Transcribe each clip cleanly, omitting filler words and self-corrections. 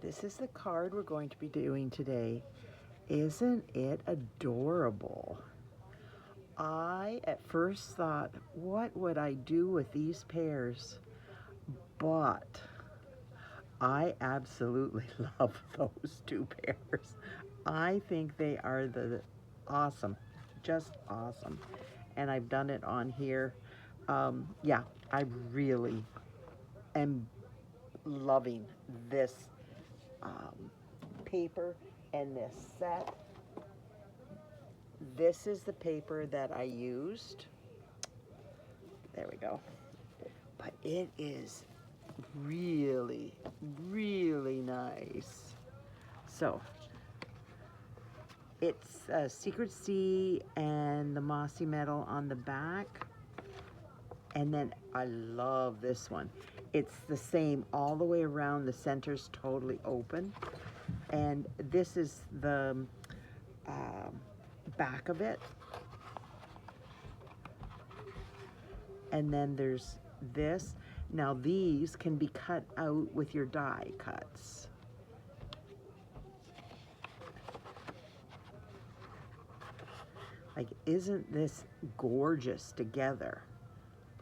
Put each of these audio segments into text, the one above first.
This is the card we're going to be doing today. Isn't it adorable? I at first thought, what would I do with these pears? But I absolutely love those two pears. I think they are awesome, just awesome. And I've done it on here. Yeah, I really am loving this paper and this set. This is the paper that I used. There we go. But it is really, really nice. So it's Secret Sea and the mossy metal on the back. And then I love this one. It's the same all the way around. The center's totally open. And this is the back of it. And then there's this. Now these can be cut out with your die cuts. Like, isn't this gorgeous together?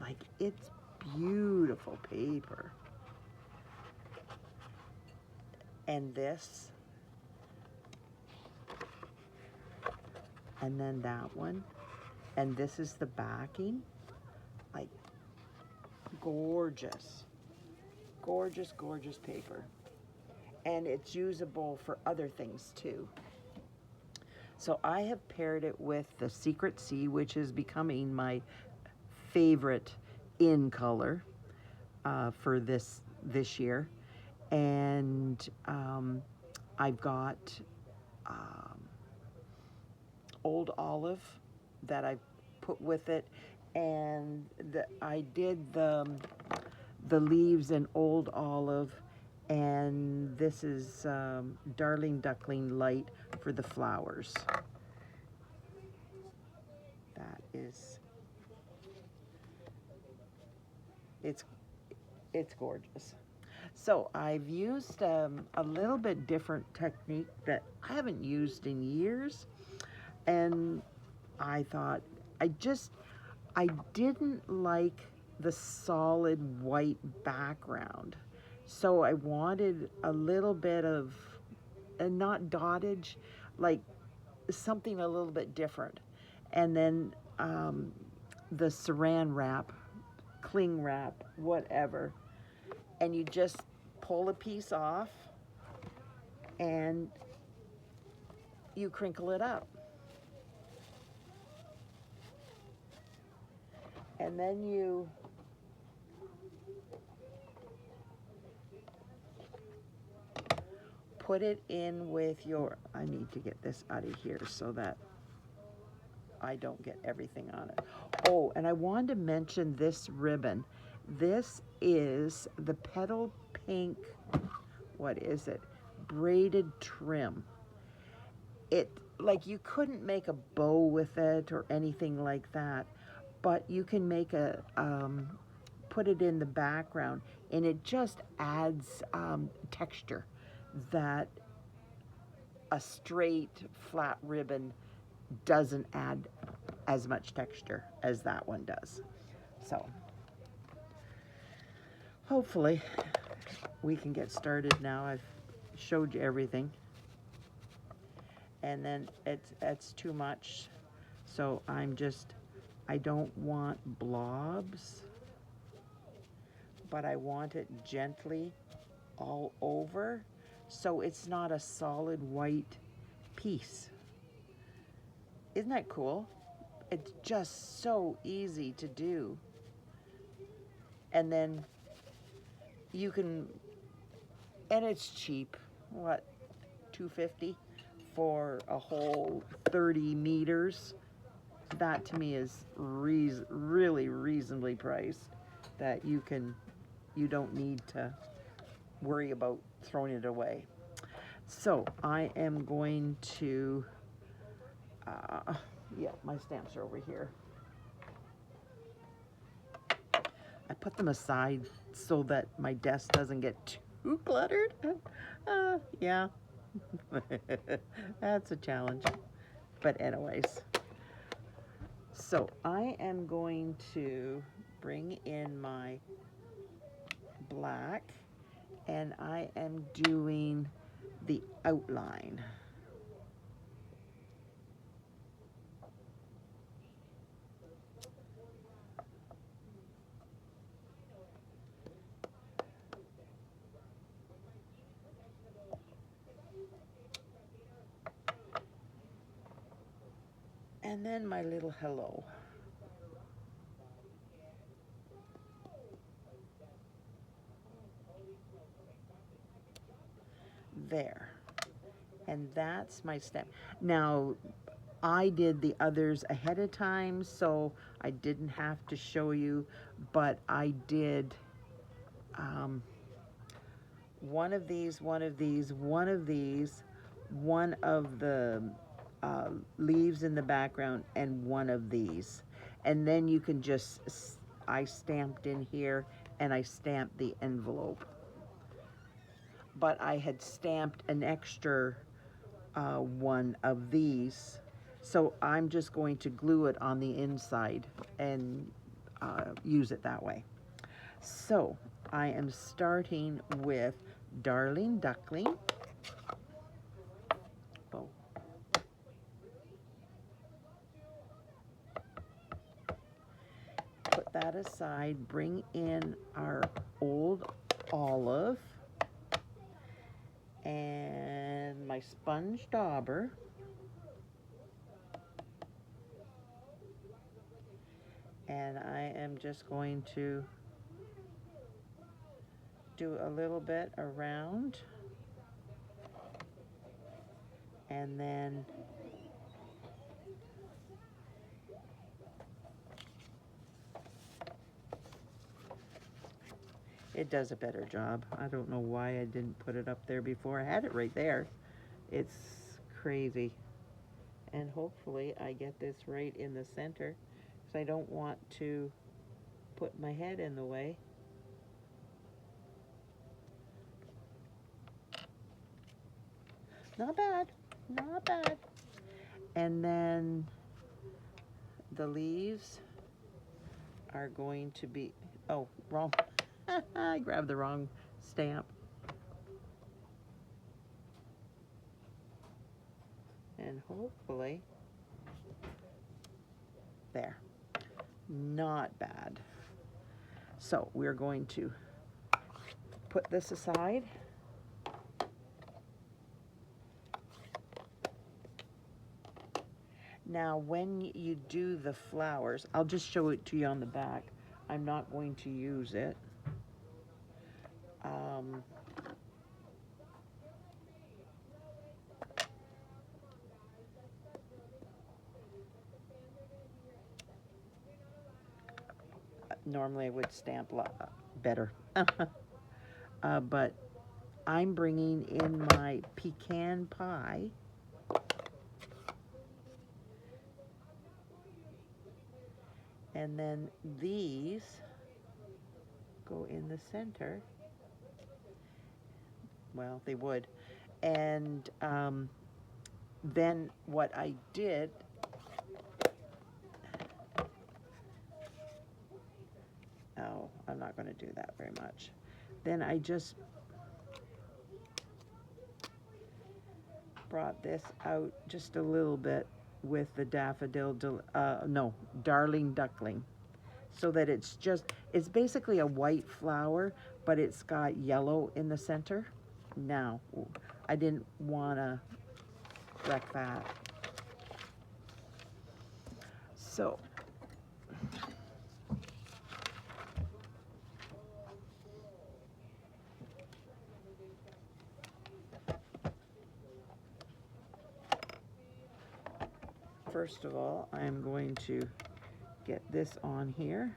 Like, it's beautiful paper. And this. And then that one. And this is the backing. Like, gorgeous. Gorgeous, gorgeous paper. And it's usable for other things too. So I have paired it with the Secret Sea, which is becoming my favorite in color for this year. And I've got Old Olive that I put with it, and I did the leaves in Old Olive, and this is Darling Duckling Light for the flowers. That is, it's gorgeous. So I've used a little bit different technique that I haven't used in years, and I thought I didn't like the solid white background, so I wanted a little bit of, and not dottage, like something a little bit different. And then the saran wrap, cling wrap, whatever, and you just pull a piece off and you crinkle it up. And then you put it in with your, I need to get this out of here so that I don't get everything on it. Oh, and I wanted to mention this ribbon. This is the Petal Pink, what is it? Braided trim. It, like, you couldn't make a bow with it or anything like that, but you can make a, put it in the background, and it just adds texture that a straight flat ribbon doesn't add as much texture as that one does. So hopefully we can get started now. I've showed you everything, and then it's too much, so I don't want blobs, but I want it gently all over, so it's not a solid white piece. Isn't that cool? It's just so easy to do. And then you can, and it's cheap, what, $2.50 for a whole 30 meters. That to me is really reasonably priced, that you don't need to worry about throwing it away. So I am going to, yeah, my stamps are over here. I put them aside so that my desk doesn't get too cluttered. Yeah, that's a challenge. But anyways, so I am going to bring in my black, and I am doing the outline. And then my little hello. There. And that's my step. Now, I did the others ahead of time, so I didn't have to show you, but I did one of these, one of these, one of these, one of the leaves in the background, and one of these. And then you can just, I stamped in here, and I stamped the envelope. But I had stamped an extra one of these, so I'm just going to glue it on the inside and use it that way. So I am starting with Darling Duckling. Oh. Put that aside, bring in our old olive and my sponge dauber. And I am just going to do a little bit around, and then it does a better job. I don't know why I didn't put it up there before. I had it right there. It's crazy. And hopefully I get this right in the center, because I don't want to put my head in the way. Not bad, not bad. And then the leaves are going to be, oh, wrong. I grabbed the wrong stamp. And hopefully, there. Not bad. So we're going to put this aside. Now, when you do the flowers, I'll just show it to you on the back. I'm not going to use it. Normally I would stamp better. But I'm bringing in my Pecan Pie. And then these go in the center. Well, they would. And then what I did, oh, I'm not going to do that very much. Then I just brought this out just a little bit with the daffodil, Darling Duckling, so that it's basically a white flower, but it's got yellow in the center. Now, I didn't want to wreck that. So, first of all, I'm going to get this on here.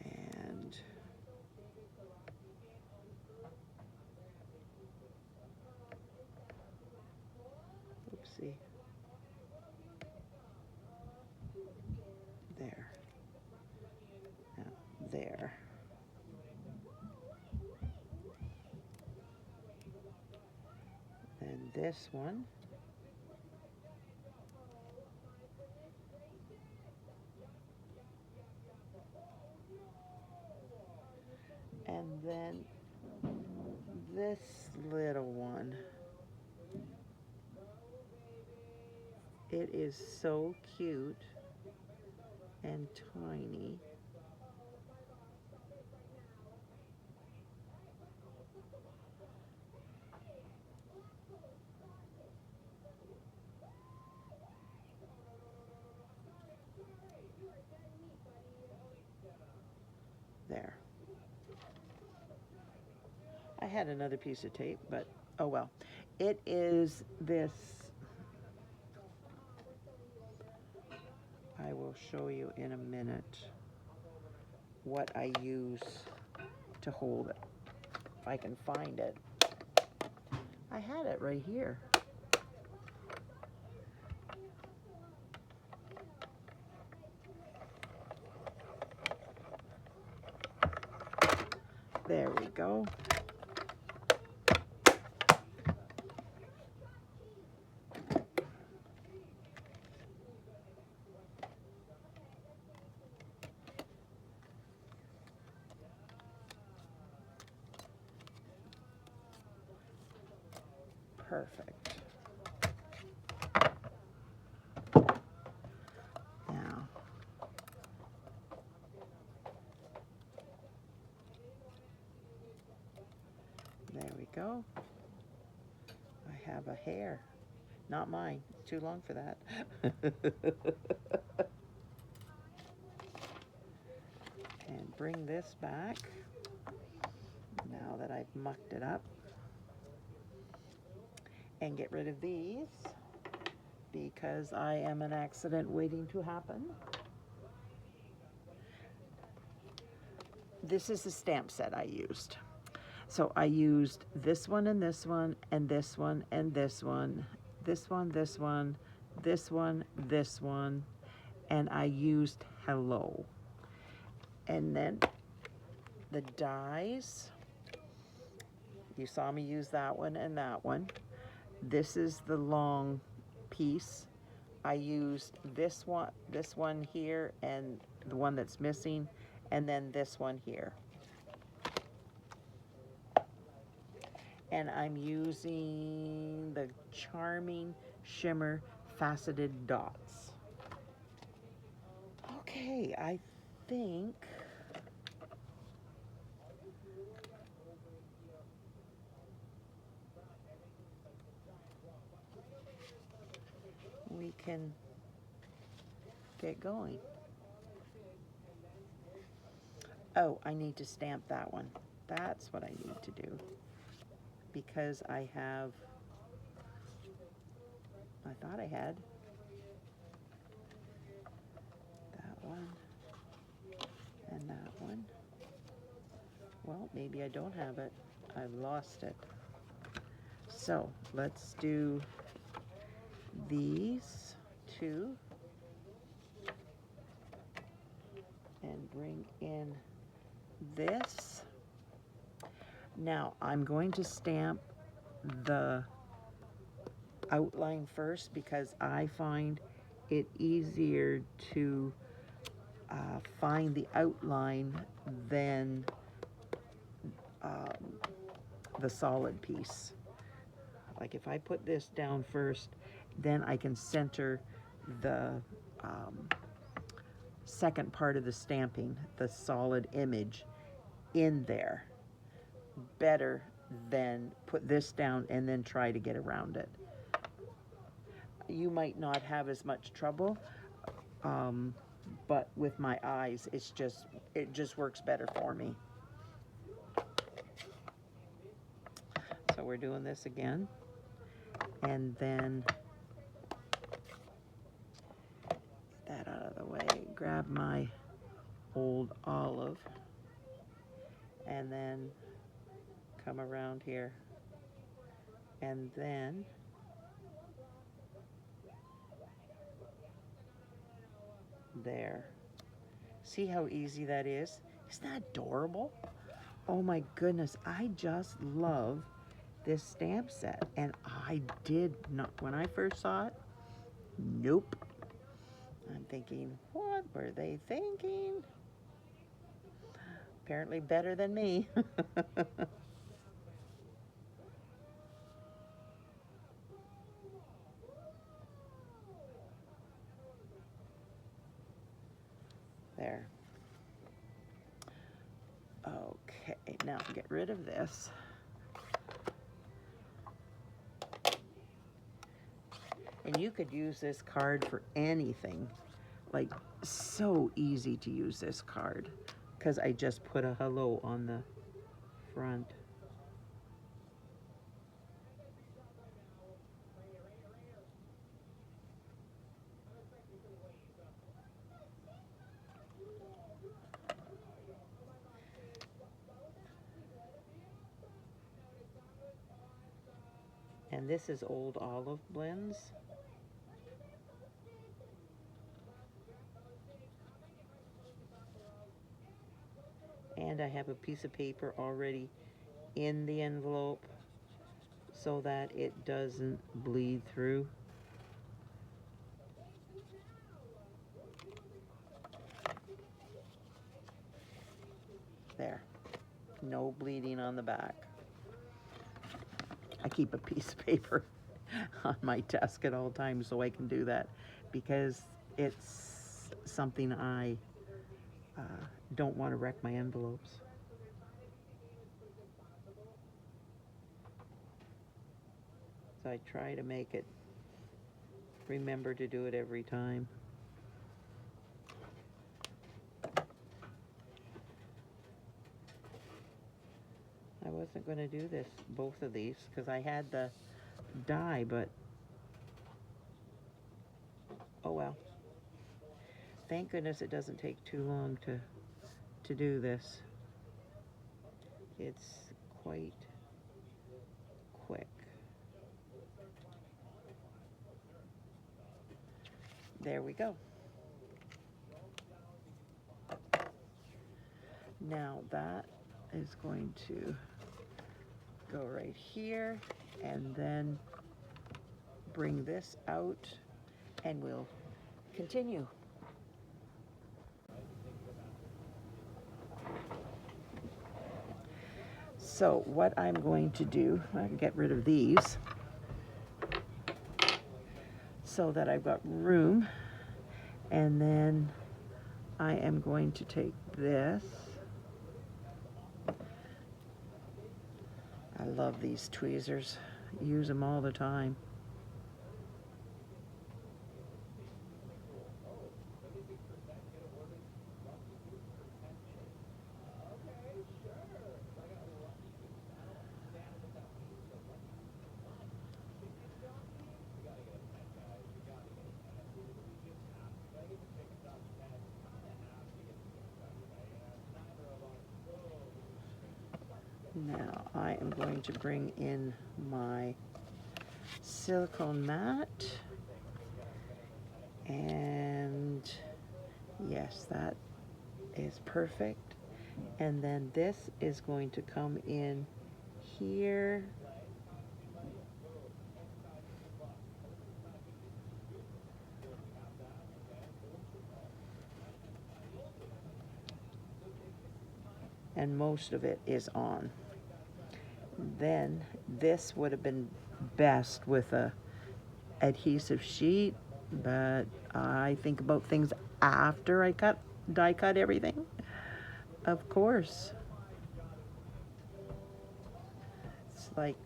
And oopsie. There. this one. And then this little one. It is so cute and tiny. There. I had another piece of tape, but oh well. It is this, I will show you in a minute what I use to hold it. If I can find it. I had it right here. There we go. Perfect. Now, there we go. I have a hair. Not mine. It's too long for that. And bring this back now that I've mucked it up. And get rid of these because I am an accident waiting to happen. This is the stamp set I used. So I used this one and this one and this one and this one, this one, this one, this one, this one, and I used hello. And then the dies, you saw me use that one and that one. This is the long piece. I used this one here and the one that's missing, and then this one here. And I'm using the Charming Shimmer Faceted Dots. Okay, I think we can get going. Oh, I need to stamp that one. That's what I need to do. Because I thought I had that one and that one. Well, maybe I don't have it. I've lost it. So let's do these two and bring in this. Now I'm going to stamp the outline first because I find it easier to find the outline than the solid piece. Like if I put this down first, then I can center the second part of the stamping, the solid image, in there better than put this down and then try to get around it. You might not have as much trouble, but with my eyes, it just works better for me. So we're doing this again, and then get that out of the way. Grab my old olive, and then come around here, and then there. See how easy that is? Isn't that adorable? Oh my goodness, I just love this stamp set, and I did not, when I first saw it, nope. I'm thinking, what were they thinking? Apparently better than me. There. Okay, now get rid of this. And you could use this card for anything. Like, so easy to use this card, because I just put a hello on the front. And this is Old Olive Blends. And I have a piece of paper already in the envelope so that it doesn't bleed through. There. No bleeding on the back. I keep a piece of paper on my desk at all times so I can do that, because it's something I don't want to wreck my envelopes. So I try to make it, remember to do it every time. I wasn't going to do this, both of these, because I had the die, but oh well. Thank goodness it doesn't take too long to do this. It's quite quick. There we go. Now that is going to go right here, and then bring this out, and we'll continue. So what I'm going to do, I can get rid of these so that I've got room, and then I am going to take this. I love these tweezers. Use them all the time. Now I am going to bring in my silicone mat, and yes, that is perfect. And then this is going to come in here. And most of it is on. Then this would have been best with a adhesive sheet, but I think about things after I die cut everything. Of course. It's like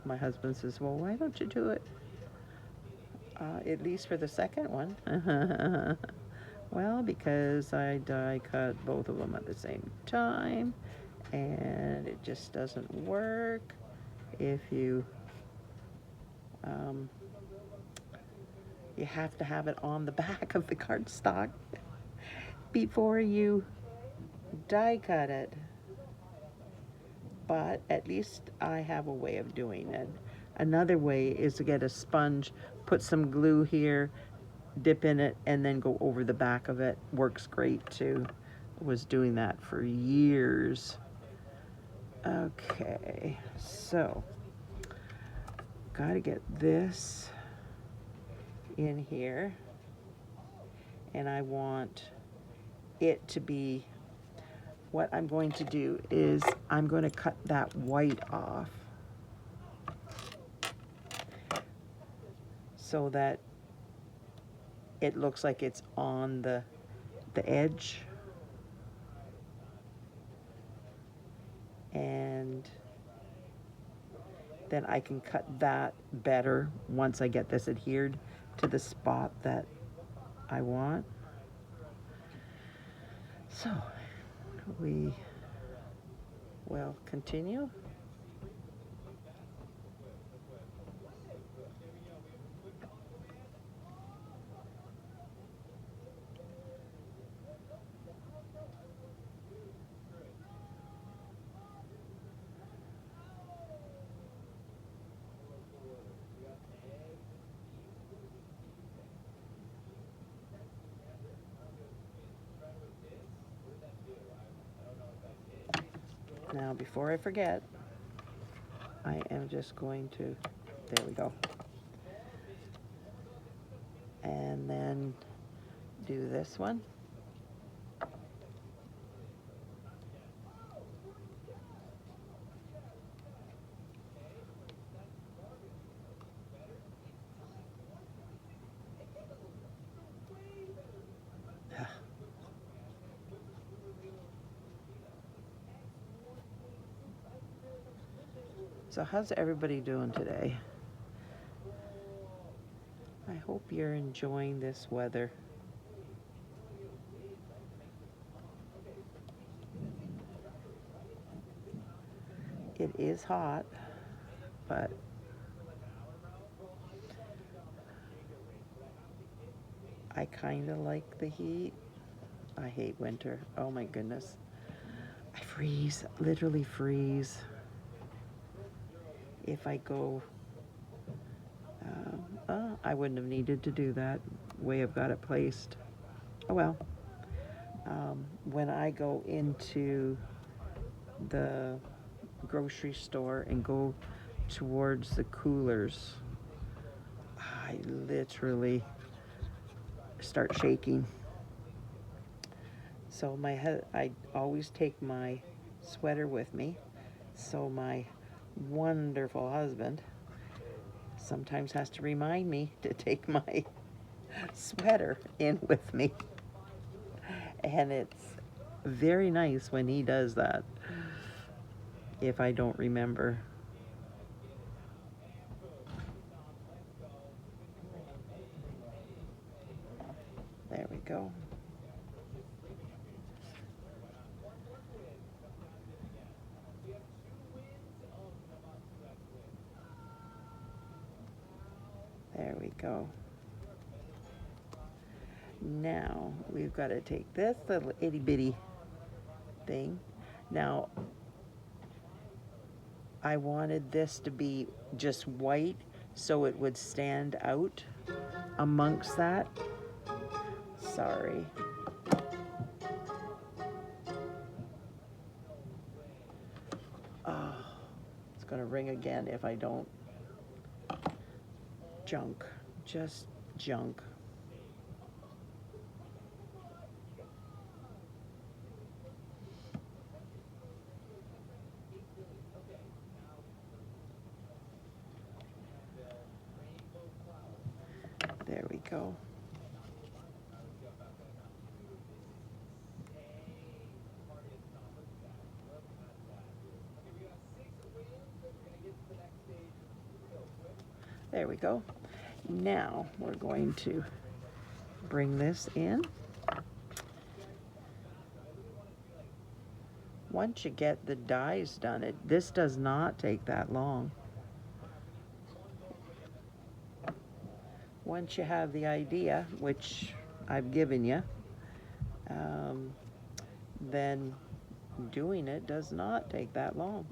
my husband says, well, why don't you do it at least for the second one? Well, because I die cut both of them at the same time, and it just doesn't work if you you have to have it on the back of the cardstock before you die cut it. But at least I have a way of doing it. Another way is to get a sponge, put some glue here, dip in it, and then go over the back of it. Works great too. Was doing that for years. Okay, so gotta get this in here, and I want it to be, what I'm going to do is I'm going to cut that white off so that it looks like it's on the edge, and then I can cut that better once I get this adhered to the spot that I want. So we will continue. Now, before I forget, I am just going to, there we go. And then do this one. So how's everybody doing today? I hope you're enjoying this weather. It is hot, but I kind of like the heat. I hate winter. Oh my goodness. I freeze, literally freeze. If I go, I wouldn't have needed to do that, way I've got it placed. Oh well. When I go into the grocery store and go towards the coolers, I literally start shaking. So I always take my sweater with me. So my wonderful husband sometimes has to remind me to take my sweater in with me. And it's very nice when he does that, if I don't remember. There we go. There we go. Now we've got to take this little itty bitty thing. Now I wanted this to be just white so it would stand out amongst that. Sorry. Oh, it's gonna ring again if I don't. Junk, just junk. There we go. There we go. Now we're going to bring this in. Once you get the dies done, this does not take that long. Once you have the idea, which I've given you, then doing it does not take that long.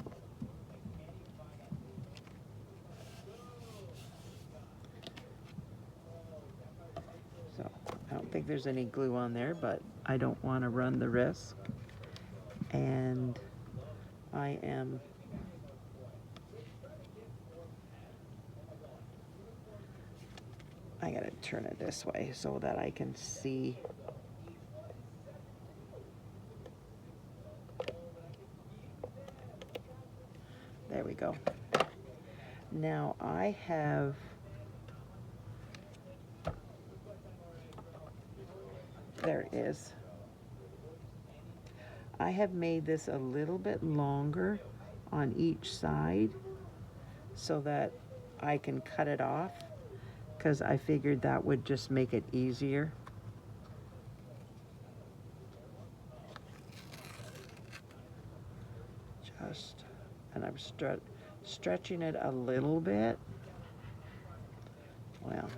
So I don't think there's any glue on there, but I don't want to run the risk. And I gotta turn it this way so that I can see. There we go. Now I have there it is. I have made this a little bit longer on each side so that I can cut it off, because I figured that would just make it easier. And I'm stretching it a little bit. Well,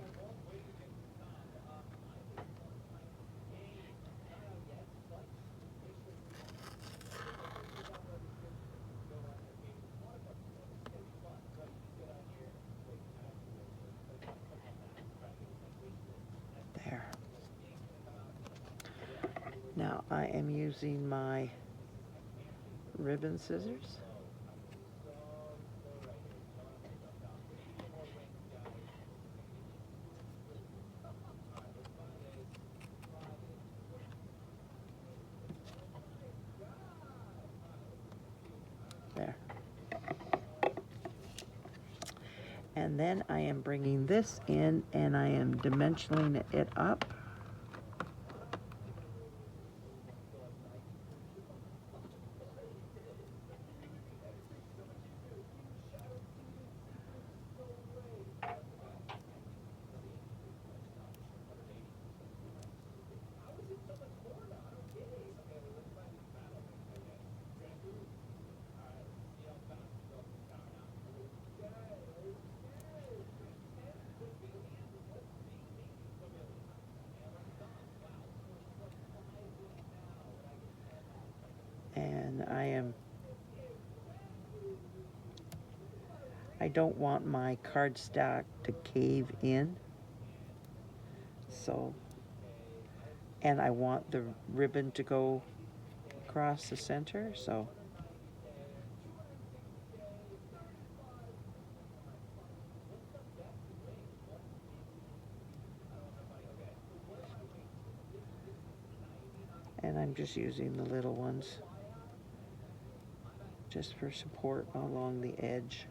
there. Now I am using my ribbon scissors. There. And then I am bringing this in and I am dimensioning it up. And I don't want my cardstock to cave in, so, and I want the ribbon to go across the center, so. And I'm just using the little ones just for support along the edge.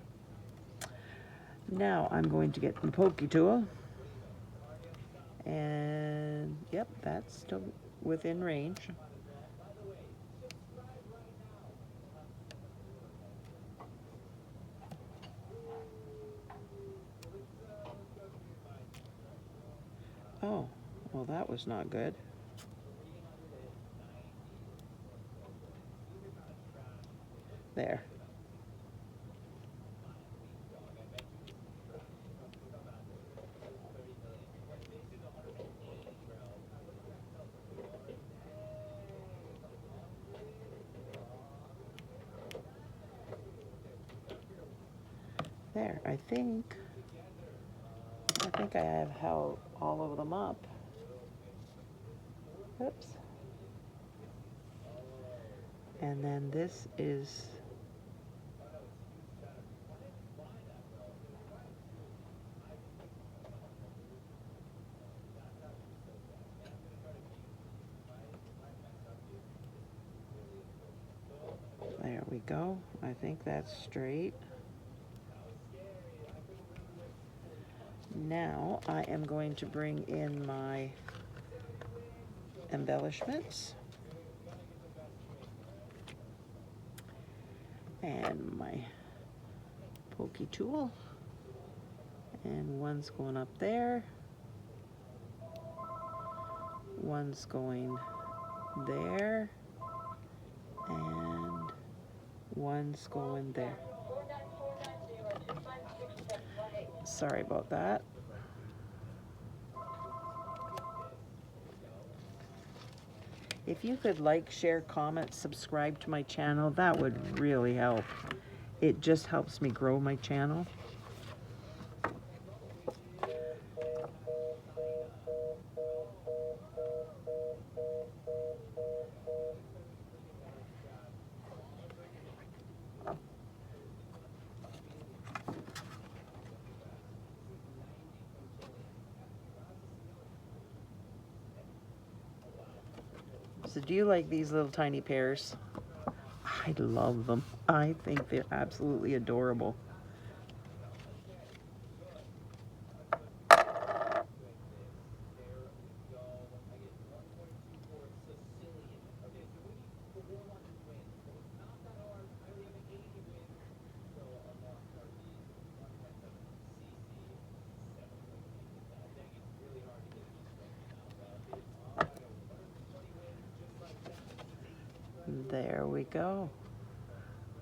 Now I'm going to get the pokey tool, and yep, that's still within range. Oh, well, that was not good. There. There, I think I have held all of them up. Oops. And then this is there we go. I think that's straight. Now I am going to bring in my embellishments and my pokey tool, and one's going up there, one's going there, and one's going there. Sorry about that. If you could like, share, comment, subscribe to my channel, that would really help. It just helps me grow my channel. So do you like these little tiny pears? I love them. I think they're absolutely adorable. There we go.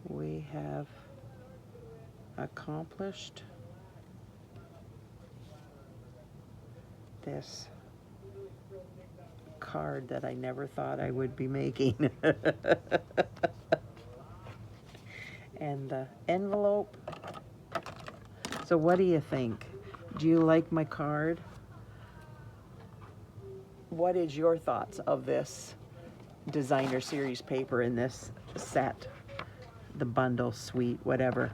We have accomplished this card that I never thought I would be making. And the envelope. So what do you think? Do you like my card? What is your thoughts of this designer series paper in this set? The bundle, suite, whatever.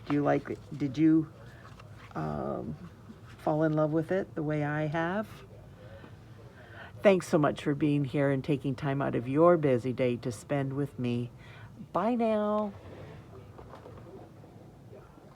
Do you like it? Did you fall in love with it the way I have? Thanks so much for being here and taking time out of your busy day to spend with me. Bye now.